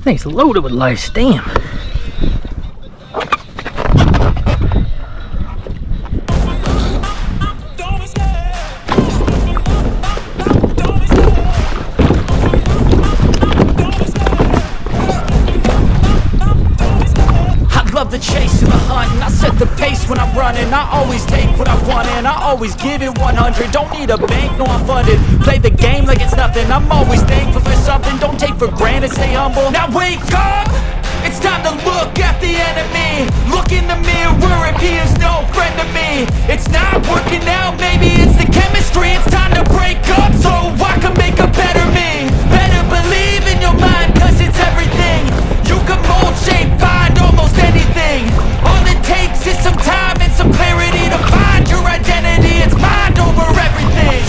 Thing's loaded with lice, damn. The chase and the hunt, and I set the pace when I'm running. I always take what I want and I always give it 100. Don't need a bank, no I'm funded. Play the game like it's nothing. I'm always thankful for something. Don't take for granted, stay humble. Now wake up! It's time to look at the enemy. Look in the mirror if he is no friend to me. It's not working out, maybe it's the chemistry. It's time to break up so I can make a better me. Better believe in your mind, cause it's everything. You can mold, shape, find almost anything. All it takes is some time and some clarity to find your identity. It's mind over everything.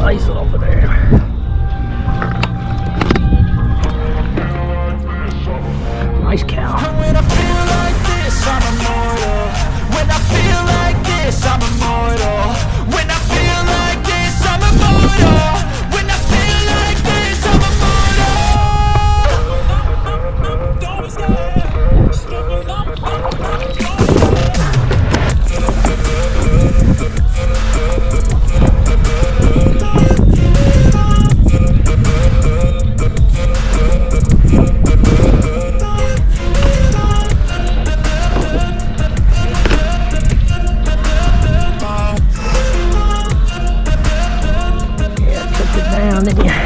Lice off of there. Nice cow. When I feel like this, I'm immortal. When I feel like this, I'm immortal. When I feel like this, I'm immortal. When I feel like this, I'm immortal. Don't be scared. Down, didn't you?